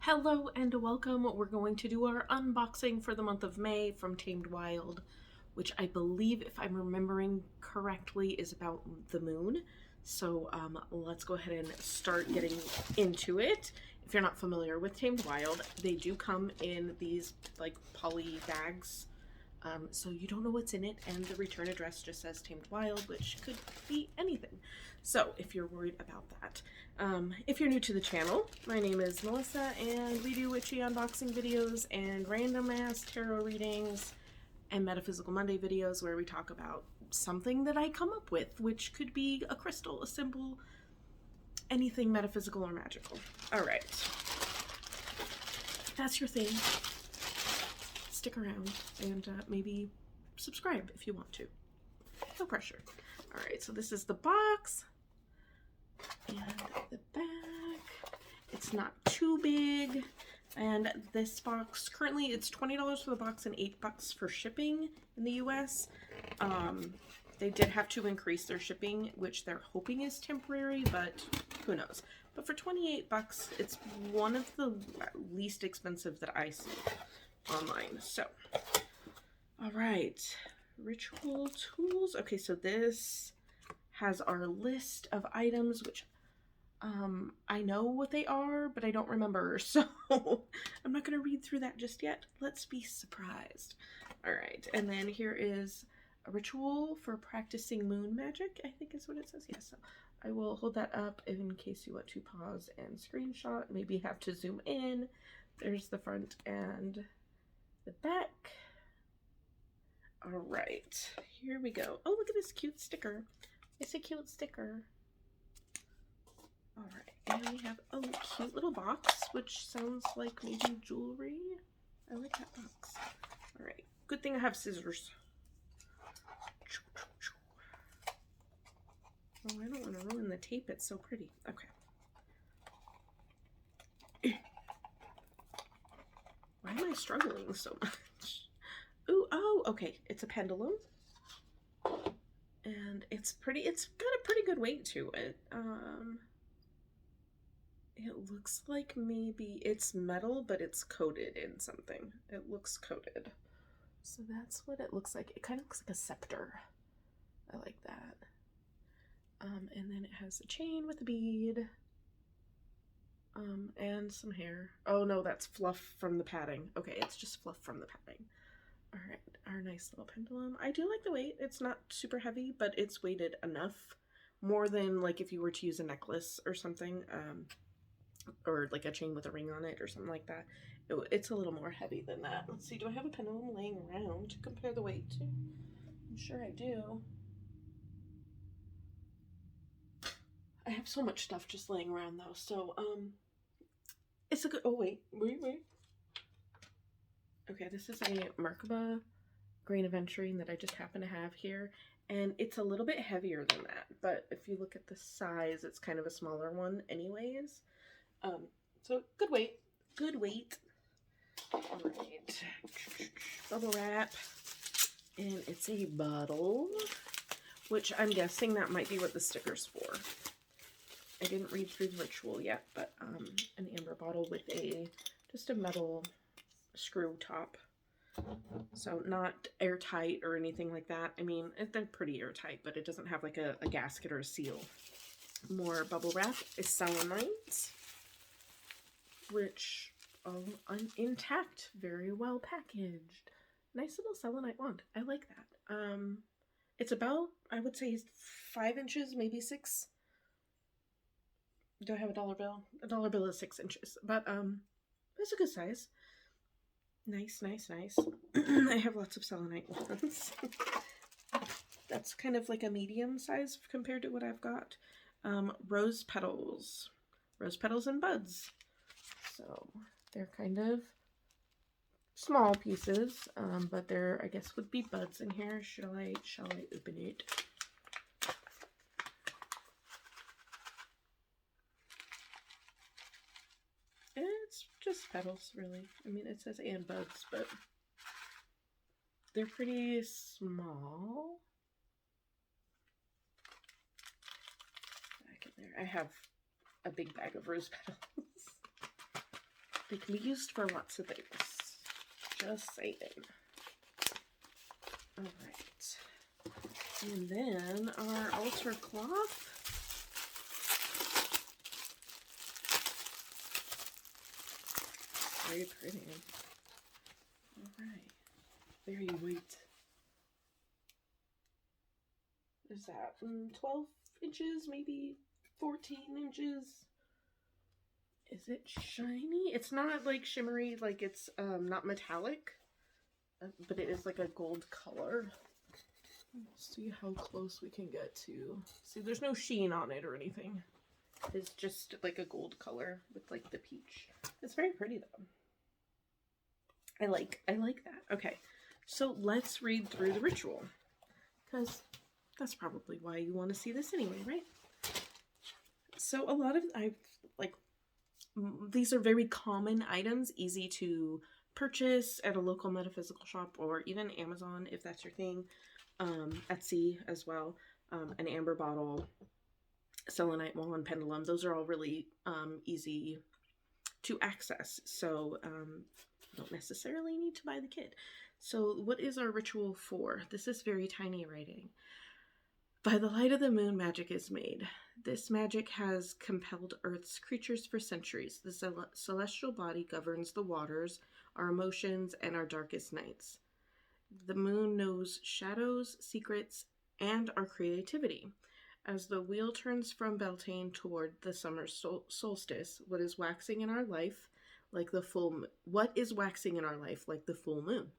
Hello and welcome. We're going to do our unboxing for the month of May from Tamed Wild, which I believe, if I'm remembering correctly, is about the moon. So let's go ahead and start getting into it. If you're not familiar with Tamed Wild, they do come in these like poly bags. So you don't know what's in it, and the return address just says Tamed Wild, which could be anything. So if you're worried about that. If you're new to the channel, my name is Melissa, and we do witchy unboxing videos and random ass tarot readings and Metaphysical Monday videos where we talk about something that I come up with, which could be a crystal, a symbol, anything metaphysical or magical. All right. If that's your thing, stick around and maybe subscribe if you want to. No pressure. All right, so this is the box and the back. It's not too big. And this box, currently it's $20 for the box and $8 for shipping in the US. They did have to increase their shipping, which they're hoping is temporary, but who knows. But for $28, it's one of the least expensive that I see online. So, all right, ritual tools. Okay, so this has our list of items, which I know what they are, but I don't remember, so I'm not going to read through that just yet. Let's be surprised. All right, and then here is a ritual for practicing moon magic, I think is what it says. Yes, so I will hold that up in case you want to pause and screenshot, maybe have to zoom in. There's the front and the back. All right, here we go. Oh, look at this cute sticker. It's a cute sticker. All right, and we have a cute little box, which sounds like maybe jewelry. I like that box. All right, good thing I have scissors. Oh, I don't want to ruin the tape. It's so pretty. Okay. Why am I struggling so much? Ooh, oh, okay. It's a pendulum. And it's pretty, it's got a pretty good weight to it. It looks like maybe it's metal, but it's coated in something. It looks coated. So that's what it looks like. It kind of looks like a scepter. I like that. And then it has a chain with a bead. And some hair. Oh no, that's fluff from the padding. Okay, it's just fluff from the padding. All right, our nice little pendulum. I do like the weight. It's not super heavy, but it's weighted enough. More than like if you were to use a necklace or something, or like a chain with a ring on it or something like that. It's a little more heavy than that. Let's see, do I have a pendulum laying around to compare the weight to? I'm sure I do. I have so much stuff just laying around though, so it's a good, oh wait. Okay, this is a Merkaba grain aventurine that I just happen to have here, and it's a little bit heavier than that, but if you look at the size, it's kind of a smaller one anyways. So good weight, good weight. All right, bubble wrap, and it's a bottle, which I'm guessing that might be what the sticker's for. I didn't read through the ritual yet, but an amber bottle with just a metal screw top. So not airtight or anything like that. I mean, they're pretty airtight, but it doesn't have like a gasket or a seal. More bubble wrap is selenite, which intact, very well packaged. Nice little selenite wand. I like that. It's about, I would say, 5 inches, maybe 6. Do I have a dollar bill? A dollar bill is 6 inches, but it's a good size. Nice, nice, nice. I have lots of selenite ones. That's kind of like a medium size compared to what I've got. Rose petals and buds. So they're kind of small pieces, but there, I guess, would be buds in here. Shall I open it? It's just petals, really. I mean, it says and buds, but they're pretty small. Back in there, I have a big bag of rose petals. They can be used for lots of things. Just saying. Alright. And then our altar cloth. Very pretty. Alright. Very white. Is that 12 inches, maybe 14 inches? Is it shiny? It's not like shimmery, like it's not metallic, but it is like a gold color. Let's see how close we can get to. See, there's no sheen on it or anything. It's just like a gold color with like the peach. It's very pretty though. I like that. Okay, so let's read through the ritual, because that's probably why you want to see this anyway, right? So a lot of these are very common items, easy to purchase at a local metaphysical shop or even Amazon if that's your thing. Etsy as well. An amber bottle, selenite wand, pendulum. Those are all really easy to access. So don't necessarily need to buy the kit. So what is our ritual for? This is very tiny writing. By the light of the moon, magic is made. This magic has compelled Earth's creatures for centuries. The celestial body governs the waters, our emotions, and our darkest nights. The moon knows shadows, secrets, and our creativity. As the wheel turns from Beltane toward the summer solstice, what is waxing in our life like the full moon?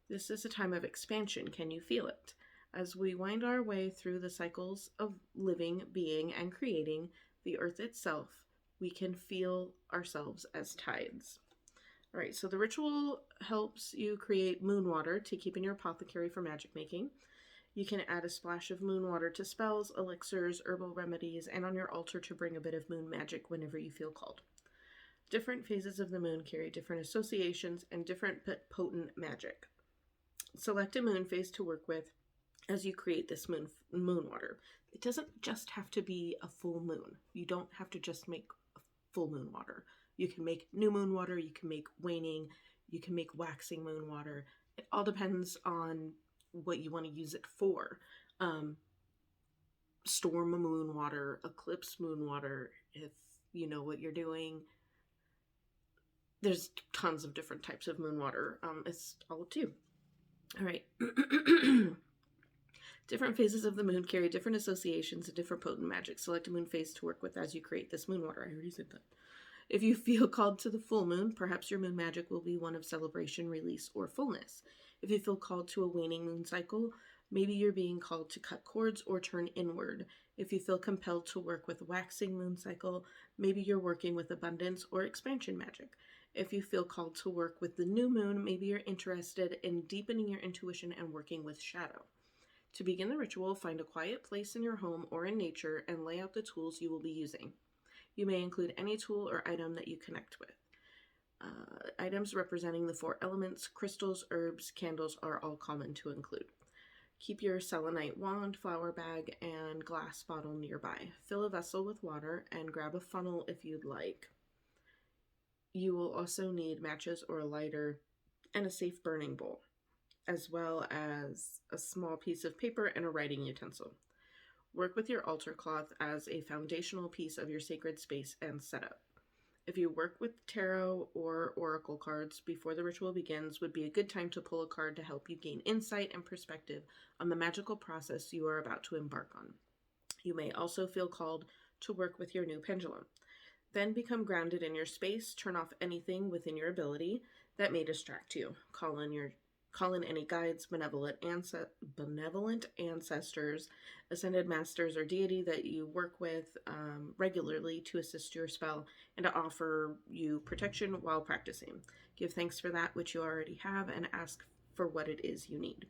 This is a time of expansion. Can you feel it? As we wind our way through the cycles of living, being, and creating the earth itself, we can feel ourselves as tides. All right, so the ritual helps you create moon water to keep in your apothecary for magic making. You can add a splash of moon water to spells, elixirs, herbal remedies, and on your altar to bring a bit of moon magic whenever you feel called. Different phases of the moon carry different associations and different but potent magic. Select a moon phase to work with as you create this moon water. It doesn't just have to be a full moon. You don't have to just make a full moon water. You can make new moon water, you can make waning, you can make waxing moon water. It all depends on what you want to use it for. Storm moon water, eclipse moon water, if you know what you're doing. There's tons of different types of moon water. It's all up to you. All right. Different phases of the moon carry different associations and different potent magic. Select a moon phase to work with as you create this moon water. I already said that. If you feel called to the full moon, perhaps your moon magic will be one of celebration, release, or fullness. If you feel called to a waning moon cycle, maybe you're being called to cut cords or turn inward. If you feel compelled to work with waxing moon cycle, maybe you're working with abundance or expansion magic. If you feel called to work with the new moon, maybe you're interested in deepening your intuition and working with shadow. To begin the ritual, find a quiet place in your home or in nature and lay out the tools you will be using. You may include any tool or item that you connect with. Items representing the 4 elements, crystals, herbs, candles are all common to include. Keep your selenite wand, flower bag, and glass bottle nearby. Fill a vessel with water and grab a funnel if you'd like. You will also need matches or a lighter and a safe burning bowl, as well as a small piece of paper and a writing utensil. Work with your altar cloth as a foundational piece of your sacred space and setup. If you work with tarot or oracle cards before the ritual begins, would be a good time to pull a card to help you gain insight and perspective on the magical process you are about to embark on. You may also feel called to work with your new pendulum. Then become grounded in your space. Turn off anything within your ability that may distract you. Call in any guides, benevolent ancestors, ascended masters, or deity that you work with regularly to assist your spell and to offer you protection while practicing. Give thanks for that which you already have and ask for what it is you need.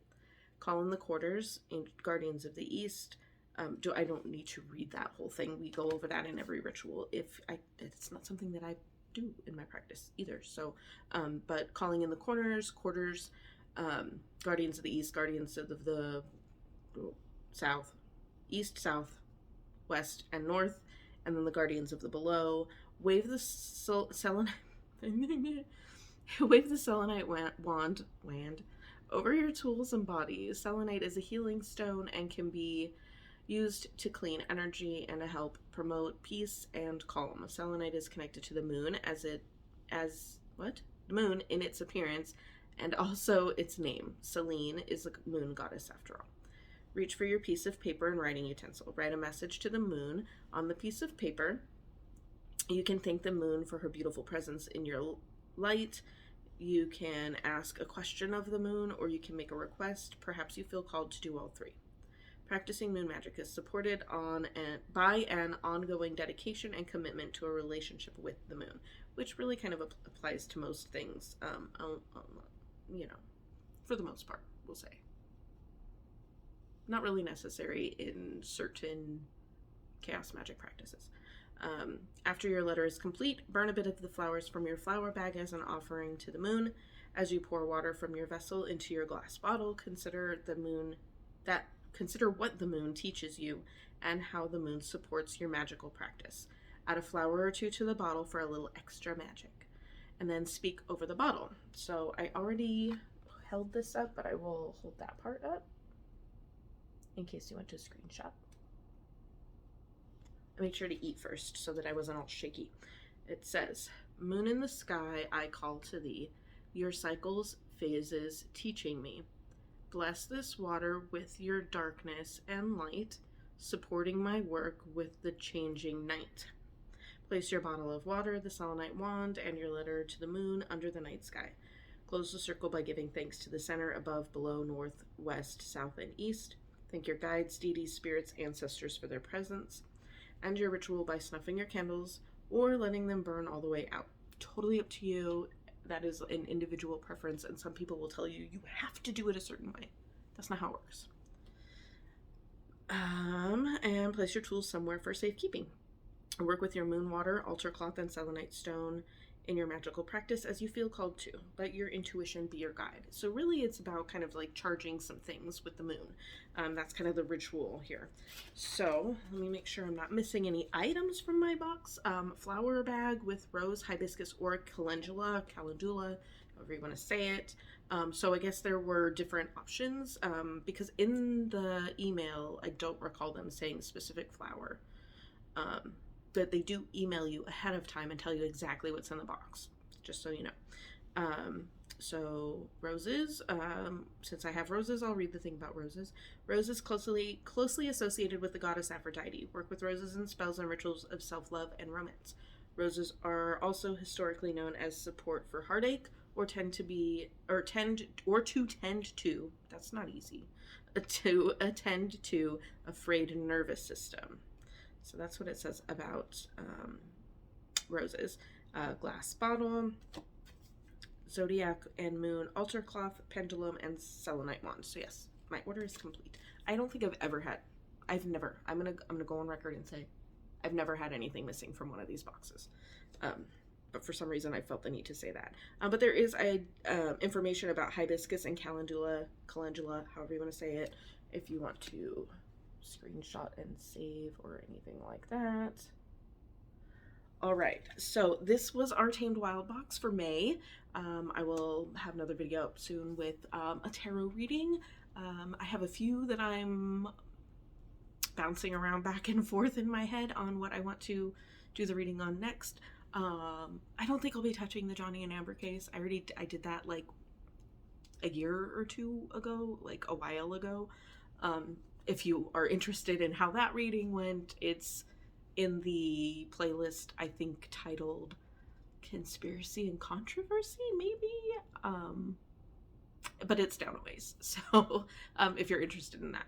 Call in the quarters, guardians of the east. I don't need to read that whole thing. We go over that in every ritual. It's not something that I do in my practice either. So, but calling in the quarters, guardians of the east, guardians of the south, east, south, west, and north, and then the guardians of the below. Wave the Wave the selenite wand over your tools and body. Selenite is a healing stone and can be used to clean energy and to help promote peace and calm. Selenite is connected to the moon the moon in its appearance and also its name. Selene is the moon goddess after all. Reach for your piece of paper and writing utensil. Write a message to the moon on the piece of paper. You can thank the moon for her beautiful presence in your light. You can ask a question of the moon, or you can make a request. Perhaps you feel called to do all three. Practicing moon magic is supported by an ongoing dedication and commitment to a relationship with the moon, which really kind of applies to most things, for the most part, we'll say. Not really necessary in certain chaos magic practices. After your letter is complete, burn a bit of the flowers from your flower bag as an offering to the moon. As you pour water from your vessel into your glass bottle, consider what the moon teaches you and how the moon supports your magical practice. Add a flower or two to the bottle for a little extra magic, and then speak over the bottle. So I already held this up, but I will hold that part up in case you want to screenshot. I made sure to eat first so that I wasn't all shaky. It says, "Moon in the sky, I call to thee, your cycles, phases, teaching me. Bless this water with your darkness and light, supporting my work with the changing night. Place your bottle of water, the selenite wand, and your letter to the moon under the night sky. Close the circle by giving thanks to the center, above, below, north, west, south, and east. Thank your guides, deities, spirits, ancestors for their presence. End your ritual by snuffing your candles or letting them burn all the way out. Totally up to you. That is an individual preference, and some people will tell you you have to do it a certain way. That's not how it works. And place your tools somewhere for safekeeping. Work with your moon water, altar cloth, and selenite stone in your magical practice as you feel called to. Let your intuition be your guide." So really it's about kind of like charging some things with the moon. That's kind of the ritual here. So let me make sure I'm not missing any items from my box. Flower bag with rose, hibiscus, or calendula, however you want to say it. So I guess there were different options because in the email, I don't recall them saying specific flower. But they do email you ahead of time and tell you exactly what's in the box, just so you know. So roses, since I have roses, I'll read the thing about roses. Roses closely associated with the goddess Aphrodite. Work with roses in spells and rituals of self-love and romance. Roses are also historically known as support for heartache, or tend to, that's not easy, to attend to a frayed nervous system. So that's what it says about roses. Glass bottle, zodiac and moon, altar cloth, pendulum, and selenite wand. So yes, my order is complete. I don't think I'm gonna go on record and say I've never had anything missing from one of these boxes. But for some reason I felt the need to say that. But there is information about hibiscus and calendula, however you want to say it, if you want to screenshot and save or anything like that. All right, so this was our Tamed Wild box for May. I will have another video up soon with a tarot reading. I have a few that I'm bouncing around back and forth in my head on what I want to do the reading on next. I don't think I'll be touching the Johnny and Amber case. I did that like a year or two ago, like a while ago. If you are interested in how that reading went, it's in the playlist, I think, titled Conspiracy and Controversy, maybe? But it's down a ways, so if you're interested in that.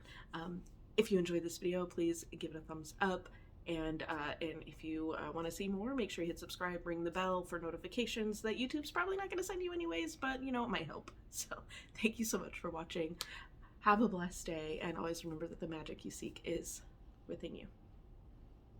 If you enjoyed this video, please give it a thumbs up, and if you want to see more, make sure you hit subscribe, ring the bell for notifications that YouTube's probably not going to send you anyways, but you know, it might help. So thank you so much for watching. Have a blessed day, and always remember that the magic you seek is within you.